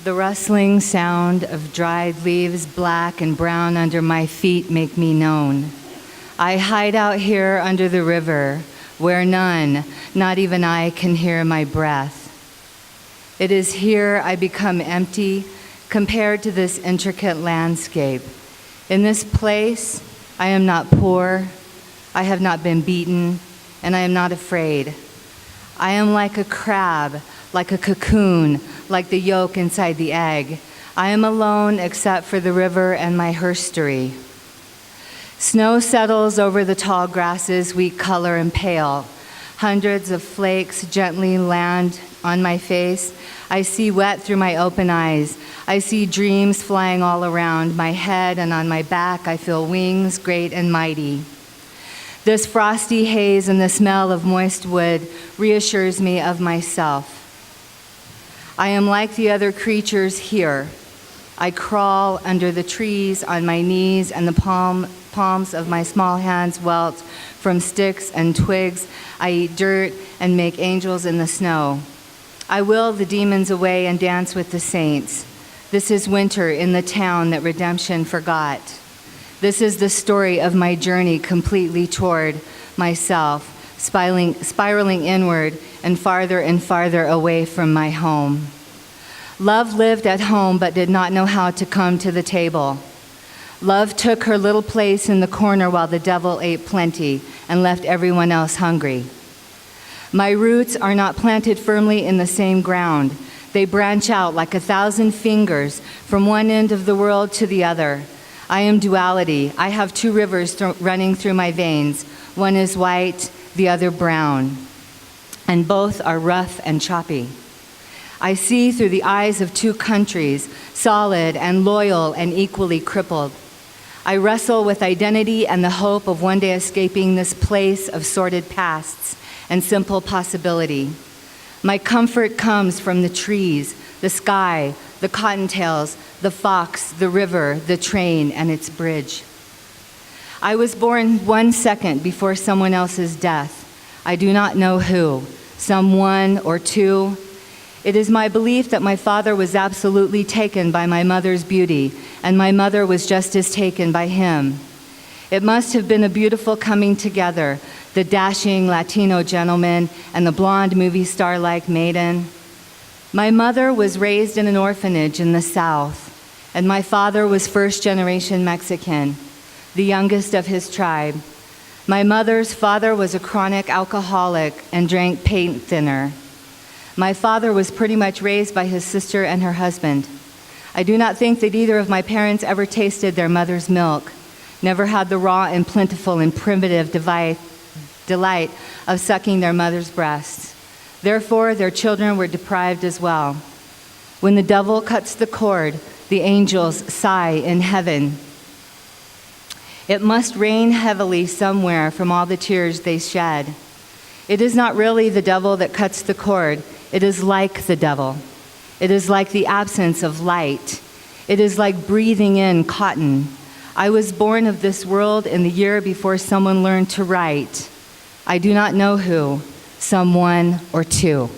The rustling sound of dried leaves, black and brown under my feet, make me known. I hide out here under the river, where none, not even I, can hear my breath. It is here I become empty compared to this intricate landscape. In this place, I am not poor, I have not been beaten, and I am not afraid. I am like a crab, like a cocoon, like the yolk inside the egg. I am alone except for the river and my herstory. Snow settles over the tall grasses, weak color and pale. Hundreds of flakes gently land on my face. I see wet through my open eyes. I see dreams flying all around my head, and on my back I feel wings great and mighty. This frosty haze and the smell of moist wood reassures me of myself. I am like the other creatures here. I crawl under the trees on my knees, and the palms of my small hands welt from sticks and twigs. I eat dirt and make angels in the snow. I will the demons away and dance with the saints. This is winter in the town that redemption forgot. This is the story of my journey completely toward myself, spiraling inward and farther away from my home. Love lived at home but did not know how to come to the table. Love took her little place in the corner while the devil ate plenty and left everyone else hungry. My roots are not planted firmly in the same ground. They branch out like 1,000 fingers from one end of the world to the other. I am duality. I have two rivers running through my veins. One is white, the other brown, and both are rough and choppy. I see through the eyes of two countries, solid and loyal and equally crippled. I wrestle with identity and the hope of one day escaping this place of sordid pasts and simple possibility. My comfort comes from the trees, the sky, the cottontails, the fox, the river, the train, and its bridge. I was born 1 second before someone else's death. I do not know who, someone or two. It is my belief that my father was absolutely taken by my mother's beauty, and my mother was just as taken by him. It must have been a beautiful coming together, the dashing Latino gentleman and the blonde movie star-like maiden. My mother was raised in an orphanage in the South, and my father was first-generation Mexican, the youngest of his tribe. My mother's father was a chronic alcoholic and drank paint thinner. My father was pretty much raised by his sister and her husband. I do not think that either of my parents ever tasted their mother's milk, never had the raw and plentiful and primitive delight of sucking their mother's breasts. Therefore, their children were deprived as well. When the devil cuts the cord, the angels sigh in heaven. It must rain heavily somewhere from all the tears they shed. It is not really the devil that cuts the cord. It is like the devil. It is like the absence of light. It is like breathing in cotton. I was born of this world in the year before someone learned to write. I do not know who, someone or two.